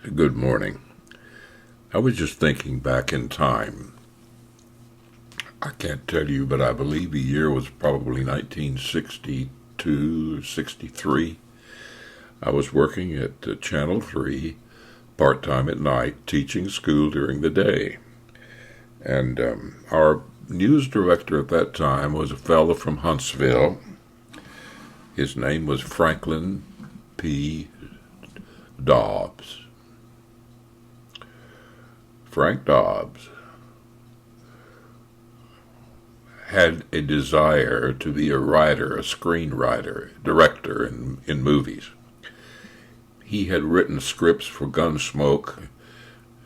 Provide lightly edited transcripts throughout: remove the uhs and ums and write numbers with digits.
Good morning. I was just thinking back in time. I can't tell you, but I believe the year was probably 1962, 63. I was working at Channel 3, part-time at night, teaching school during the day. And our news director at that time was a fellow from Huntsville. His name was Franklin P. Dobbs. Frank Dobbs had a desire to be a writer, a screenwriter, director in movies. He had written scripts for Gunsmoke.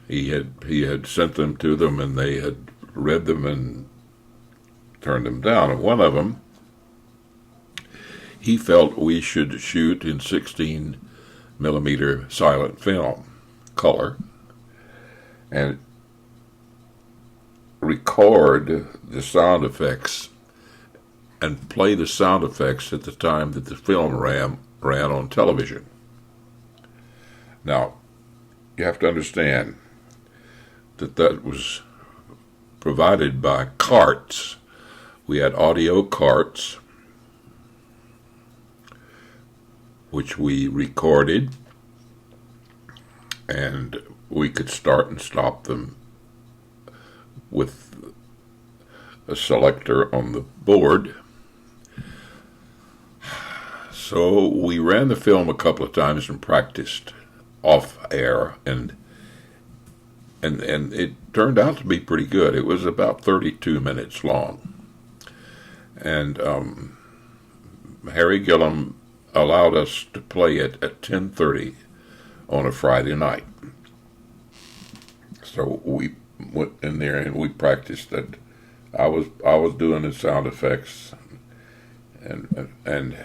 He had sent them to them, and they had read them and turned them down. And one of them, he felt we should shoot in 16 millimeter silent film, color, and record the sound effects and play the sound effects at the time that the film ran on television. Now, you have to understand that was provided by carts. We had audio carts, which we recorded, and we could start and stop them with a selector on the board. So we ran the film a couple of times and practiced off air, and it turned out to be pretty good. It was about 32 minutes long, and Harry Gillum allowed us to play it at 10:30 on a Friday night. So we went in there and we practiced it. I was doing the sound effects, and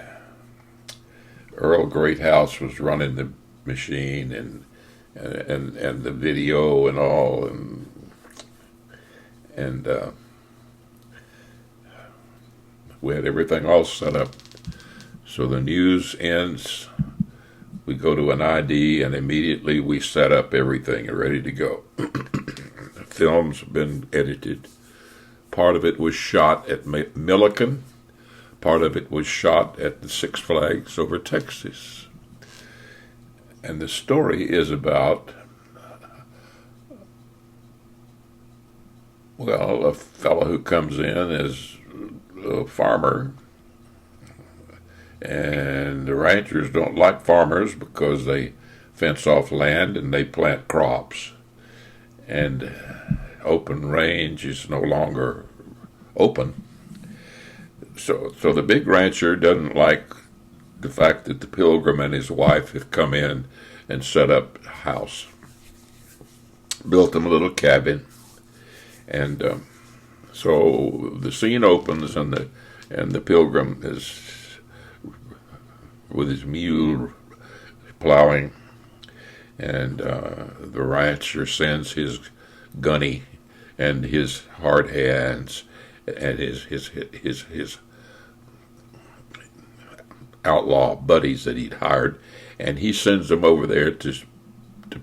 Earl Greathouse was running the machine and the video and all, and we had everything all set up. So the news ends, we go to an ID, and immediately we set up everything and ready to go. The film's been edited. Part of it was shot at Milliken. Part of it was shot at the Six Flags over Texas. And the story is about, well, a fellow who comes in as a farmer, and the ranchers don't like farmers because they fence off land and they plant crops. And open range is no longer open. So the big rancher doesn't like the fact that the pilgrim and his wife have come in and set up a house, built them a little cabin, and so the scene opens, and the pilgrim is with his mule plowing, and the rancher sends his gunny and his hard hands and his outlaw buddies that he'd hired, and he sends them over there to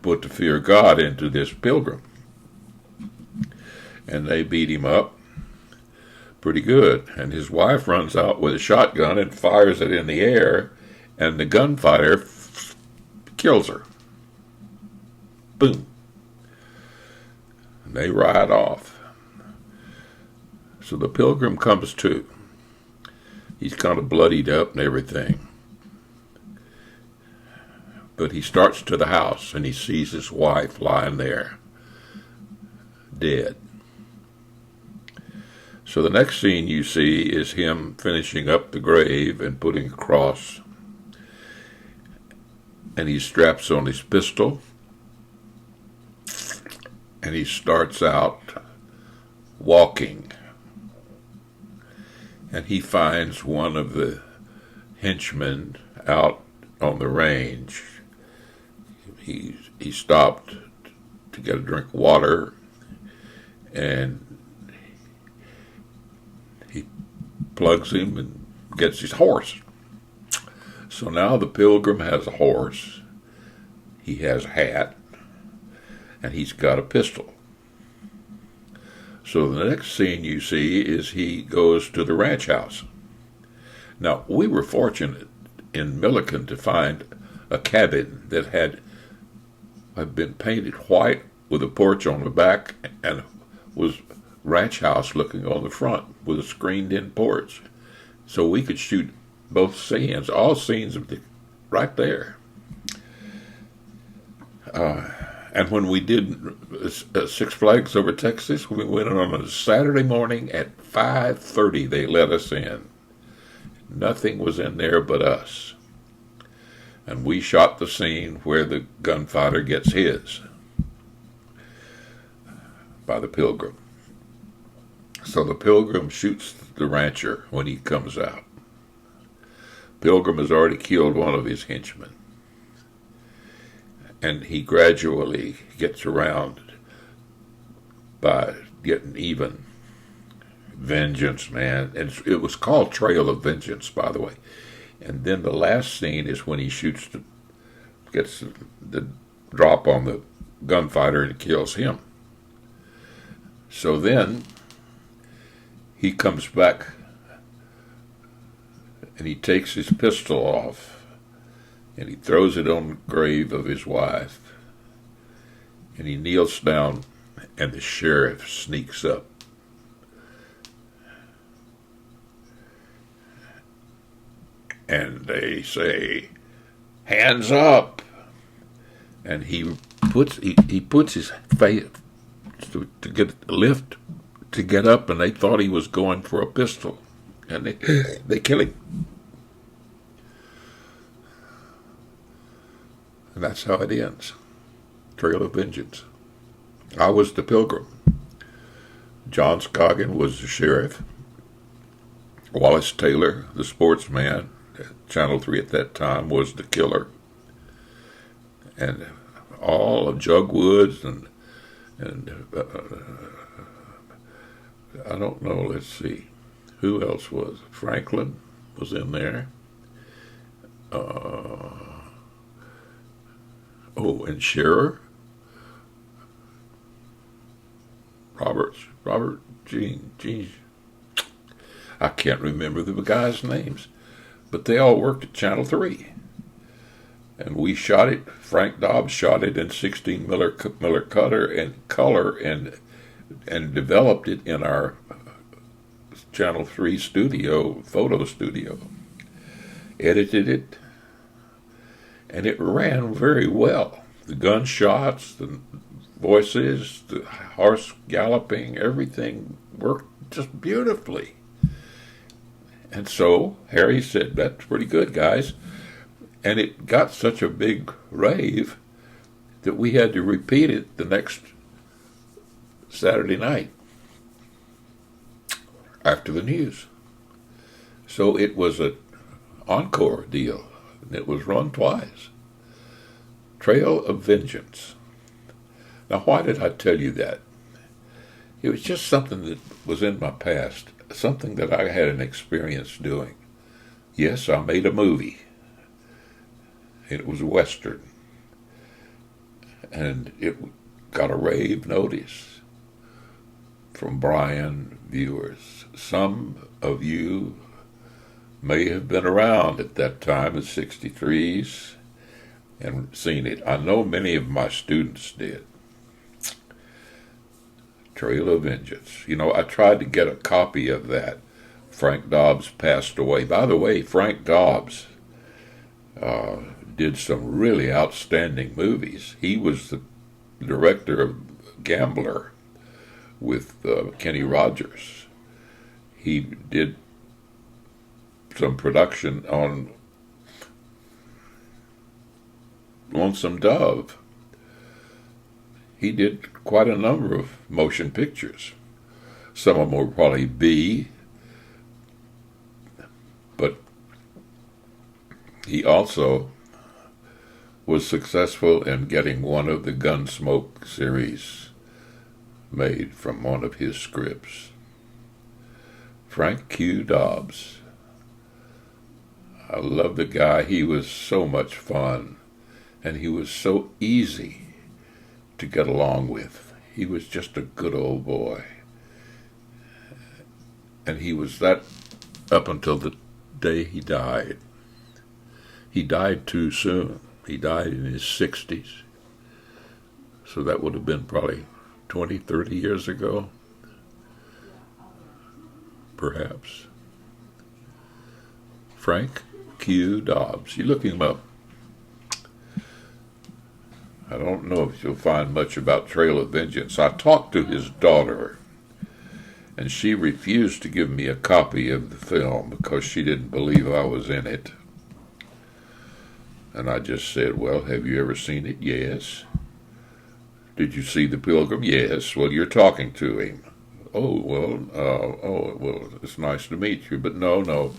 put the fear of God into this pilgrim. And they beat him up pretty good. And his wife runs out with a shotgun and fires it in the air, and the gunfighter kills her. Boom. And they ride off. So the pilgrim comes to. He's kind of bloodied up and everything. But he starts to the house, and he sees his wife lying there, dead. So the next scene you see is him finishing up the grave and putting a cross. And he straps on his pistol, and he starts out walking. And he finds one of the henchmen out on the range. He stopped to get a drink of water, and he plugs him and gets his horse. So now the pilgrim has a horse. He has a hat. and he's got a pistol. So the next scene you see is he goes to the ranch house. Now, we were fortunate in Milliken to find a cabin that had been painted white with a porch on the back and was ranch house looking on the front with a screened-in porch. So we could shoot both scenes, all scenes right there. And when we did Six Flags Over Texas, we went on a Saturday morning at 5:30. They let us in. Nothing was in there but us. And we shot the scene where the gunfighter gets his by the Pilgrim. So the Pilgrim shoots the rancher when he comes out. Pilgrim has already killed one of his henchmen. And he gradually gets around by getting even. Vengeance, man. And it was called Trail of Vengeance, by the way. And then the last scene is when he gets the drop on the gunfighter and kills him. So then he comes back and he takes his pistol off and he throws it on the grave of his wife. And he kneels down and the sheriff sneaks up. And they say, "Hands up!" And he puts his face to get a lift to get up, and they thought he was going for a pistol, and they kill him. And that's how it ends. Trail of Vengeance. I was the Pilgrim. John Scoggin was the sheriff. Wallace Taylor, the sportsman, Channel 3 at that time, was the killer. And all of Jug Woods and I don't know, let's see, who else was? Franklin was in there. And Shearer. Robert Gene. I can't remember the guys' names. But they all worked at Channel 3. And we shot it. Frank Dobbs shot it in 16 Miller cutter and color and developed it in our Channel 3 photo studio. Edited it. And it ran very well. The gunshots, the voices, the horse galloping, everything worked just beautifully. And so Harry said, "That's pretty good, guys." And it got such a big rave that we had to repeat it the next Saturday night after the news. So it was an encore deal, and it was run twice. Trail of Vengeance. Now, why did I tell you that? It was just something that was in my past. Something that I had an experience doing. Yes, I made a movie. It was a Western. And it got a rave notice from Bryan viewers. Some of you may have been around at that time in 63s and seen it. I know many of my students did. Trail of Vengeance. You know, I tried to get a copy of that. Frank Dobbs passed away. By the way, Frank Dobbs did some really outstanding movies. He was the director of Gambler with Kenny Rogers. He did some production on Lonesome Dove. He did quite a number of motion pictures. Some of them were probably B, but he also was successful in getting one of the Gunsmoke series made from one of his scripts. Frank Q. Dobbs. I love the guy. He was so much fun, and he was so easy to get along with. He was just a good old boy. And he was that up until the day he died. He died too soon. He died in his 60s. So that would have been probably 20, 30 years ago, perhaps. Frank Q. Dobbs. You look him up. I don't know if you'll find much about Trail of Vengeance. I talked to his daughter, and she refused to give me a copy of the film because she didn't believe I was in it. And I just said, well, have you ever seen it? Yes. Did you see The Pilgrim? Yes. Well, you're talking to him. Well, it's nice to meet you, but no.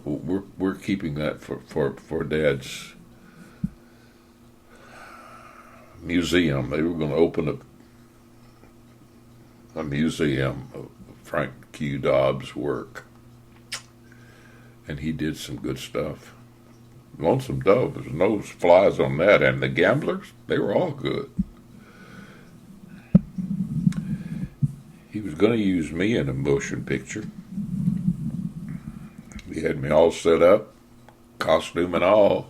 We're keeping that for Dad's museum. They were going to open a museum of Frank Q. Dobbs' work, and he did some good stuff. Lonesome Dove, there's no flies on that, and The Gamblers, they were all good. He was going to use me in a motion picture. He had me all set up, costume and all.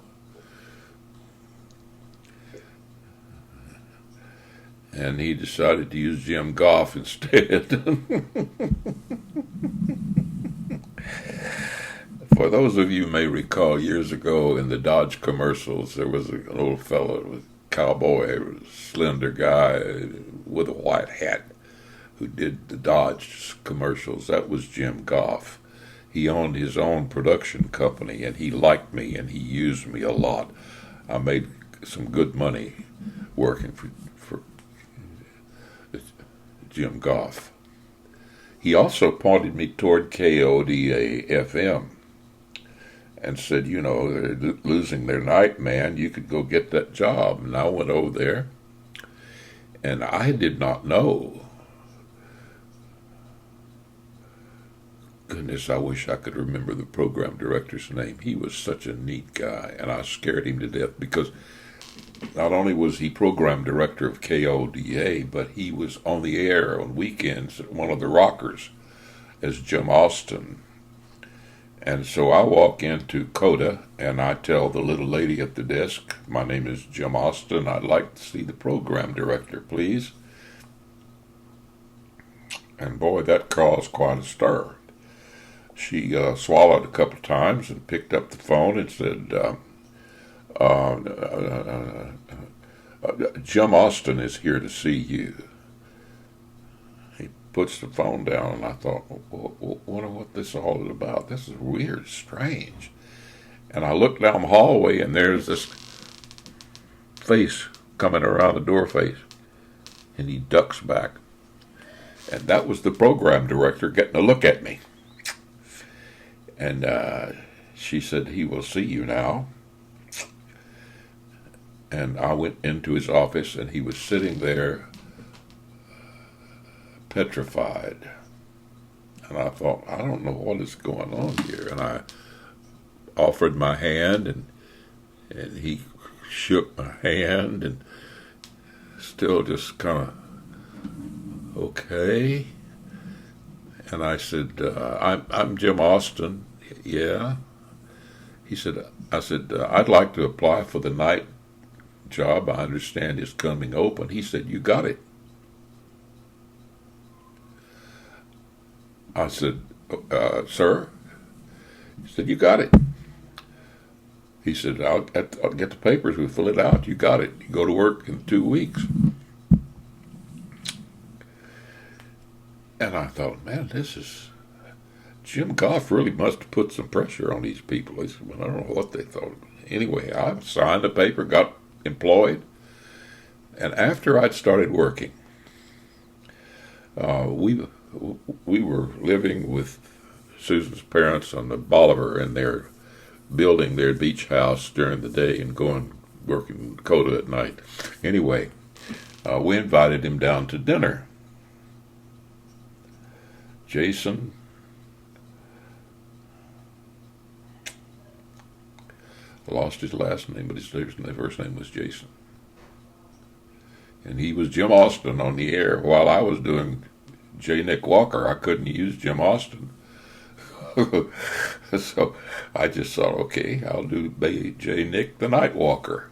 And he decided to use Jim Goff instead. For those of you who may recall, years ago in the Dodge commercials, there was an old fellow with cowboy, slender guy with a white hat who did the Dodge commercials. That was Jim Goff. He owned his own production company, and he liked me, and he used me a lot. I made some good money working for Jim Goff. He also pointed me toward KODA-FM and said, you know, they're losing their night man. You could go get that job. And I went over there, and I did not know. Goodness, I wish I could remember the program director's name. He was such a neat guy, and I scared him to death because not only was he program director of KODA, but he was on the air on weekends at one of the rockers as Jim Austin. And so I walk into CODA, and I tell the little lady at the desk, my name is Jim Austin, I'd like to see the program director, please. And boy, that caused quite a stir. She swallowed a couple of times and picked up the phone and said, Jim Austin is here to see you. He puts the phone down, and I thought, wonder what this all is about. This is weird, strange. And I look down the hallway, and there's this face coming around the door face, and he ducks back. And that was the program director getting a look at me. And she said, he will see you now. And I went into his office, and he was sitting there petrified. And I thought, I don't know what is going on here. And I offered my hand, and he shook my hand, and still just kind of, okay. And I said, I'm Jim Austin. Yeah. I said, I'd like to apply for the night job I understand is coming open. He said, you got it. I said, sir? He said, you got it. He said, I'll get the papers, we'll fill it out. You got it. You go to work in 2 weeks. And I thought, man, Jim Goff really must have put some pressure on these people. I don't know what they thought. Anyway, I signed the paper, got employed, and after I'd started working, we were living with Susan's parents on the Bolivar, and they're building their beach house during the day and working in Dakota at night. Anyway, we invited him down to dinner. Jason, I lost his last name, but his first name was Jason. and he was Jim Austin on the air while I was doing J. Nick Walker. I couldn't use Jim Austin. So I just thought, okay, I'll do J. Nick the Night Walker,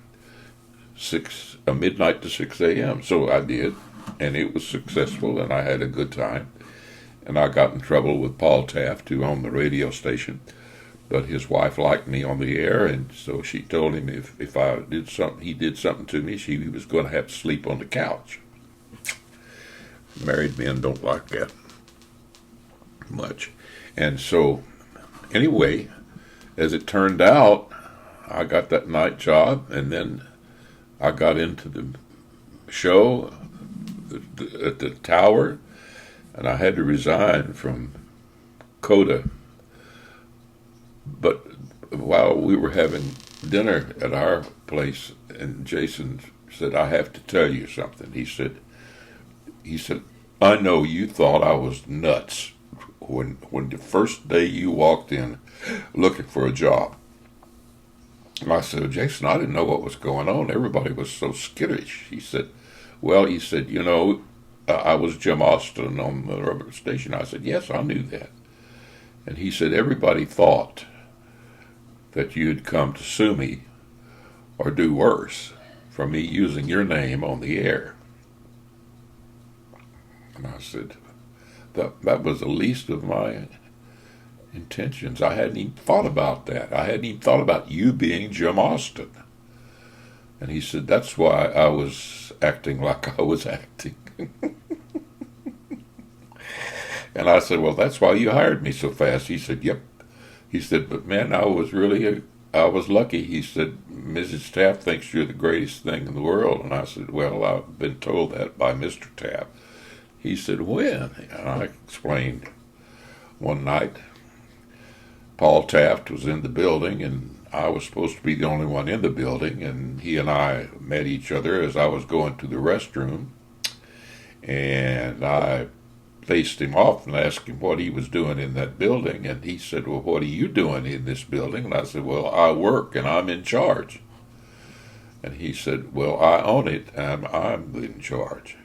midnight to 6 a.m. So I did, and it was successful, and I had a good time. And I got in trouble with Paul Taft, who owned the radio station, but his wife liked me on the air, and so she told him if I did something, he did something to me, he was going to have to sleep on the couch. Married men don't like that much. And so, anyway, as it turned out, I got that night job, and then I got into the show at the tower, and I had to resign from Coda. But while we were having dinner at our place, and Jason said, I have to tell you something. He said, I know you thought I was nuts when the first day you walked in looking for a job. And I said, Jason, I didn't know what was going on. Everybody was so skittish. He said, I was Jim Austin on the radio station. I said, yes, I knew that. And he said, everybody thought that you'd come to sue me or do worse for me using your name on the air. And I said, that was the least of my intentions. I hadn't even thought about that. I hadn't even thought about you being Jim Austin. And he said, that's why I was acting like I was acting. And I said, well, that's why you hired me so fast. He said, yep. He said, but man, I was lucky. He said, Mrs. Taft thinks you're the greatest thing in the world. And I said, well, I've been told that by Mr. Taft. He said, when? And I explained one night, Paul Taft was in the building, and I was supposed to be the only one in the building, and he and I met each other as I was going to the restroom, and I faced him off and asked him what he was doing in that building, and he said, well, what are you doing in this building? And I said, well, I work, and I'm in charge. And he said, well, I own it, and I'm in charge.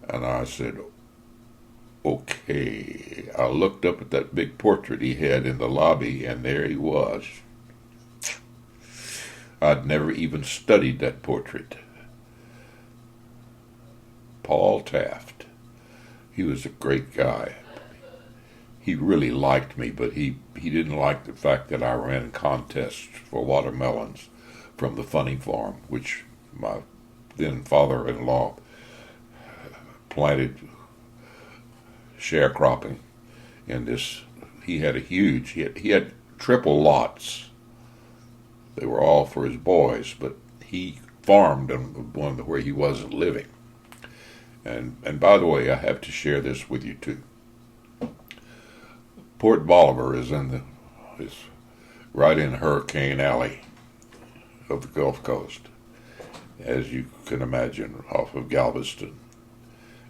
And I said, okay. I looked up at that big portrait he had in the lobby, and there he was. I'd never even studied that portrait. Paul Taft. He was a great guy. He really liked me, but he didn't like the fact that I ran contests for watermelons from the Funny Farm, which my then father-in-law planted sharecropping in this. He had he had triple lots. They were all for his boys, but he farmed on the one where he wasn't living. And by the way, I have to share this with you too. Port Bolivar is right in Hurricane Alley of the Gulf Coast, as you can imagine, off of Galveston.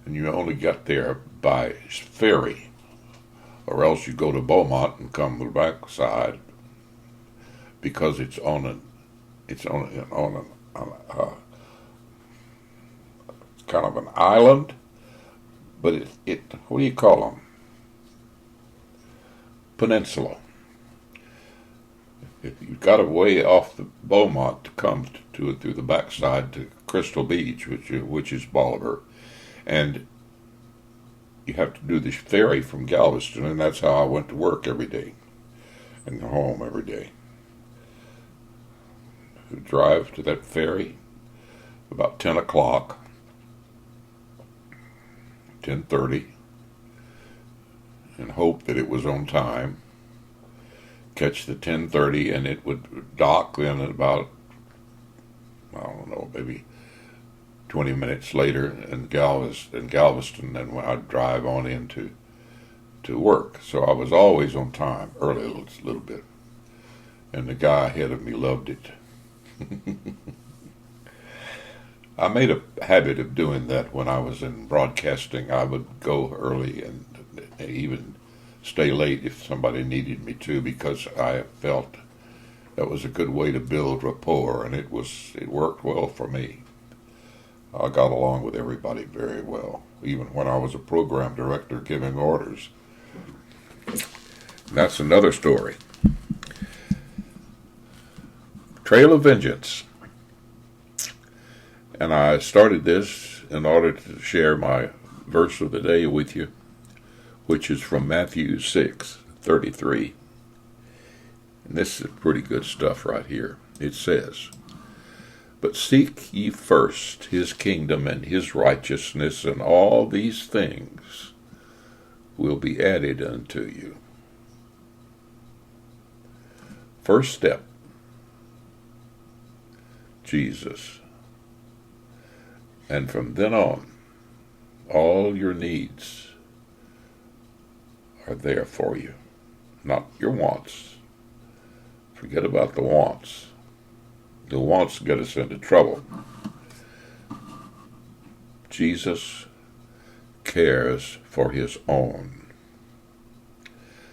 And you only get there by ferry, or else you go to Beaumont and come the back side, because it's on a kind of an island, but it what do you call them? Peninsula. You've got a way off the Beaumont to come to it through the backside to Crystal Beach, which is Bolivar, and you have to do this ferry from Galveston, and that's how I went to work every day and go home every day. I'd drive to that ferry about 10 o'clock, 10:30, and hope that it was on time. Catch the 10:30, and it would dock then at about, I don't know, maybe 20 minutes later in Galveston, and when I'd drive on into work. So I was always on time, early a little bit. And the guy ahead of me loved it. I made a habit of doing that when I was in broadcasting. I would go early and even stay late if somebody needed me to, because I felt that was a good way to build rapport, and it worked well for me. I got along with everybody very well, even when I was a program director giving orders. That's another story. Trail of Vengeance. And I started this in order to share my verse of the day with you, which is from Matthew 6:33. And this is pretty good stuff right here. It says, "But seek ye first his kingdom and his righteousness, and all these things will be added unto you." First step, Jesus. And from then on, all your needs are there for you, not your wants. Forget about the wants. The wants get us into trouble. Jesus cares for his own.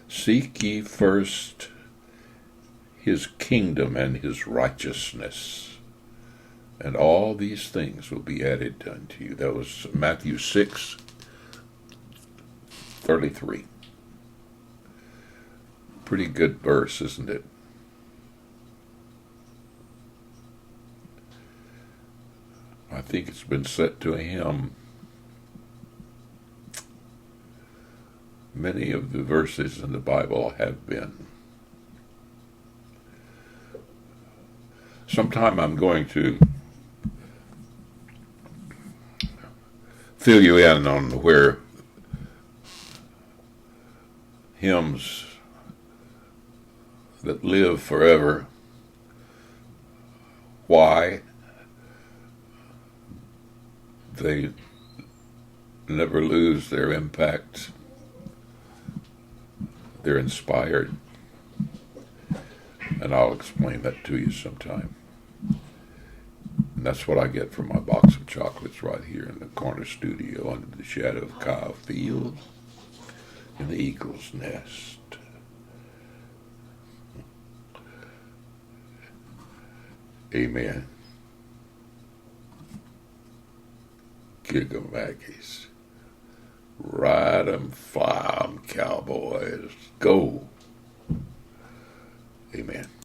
Seek ye first his kingdom and his righteousness, and all these things will be added unto you. That was Matthew 6:33. Pretty good verse, isn't it? I think it's been set to a hymn. Many of the verses in the Bible have been. Sometime I'm going to fill you in on where hymns that live forever, why they never lose their impact. They're inspired. And I'll explain that to you sometime. And that's what I get from my box of chocolates right here in the corner studio under the shadow of Kyle Field in the Eagle's Nest. Amen. Gigamaggies. Ride 'em, fly 'em, cowboys. Go. Amen.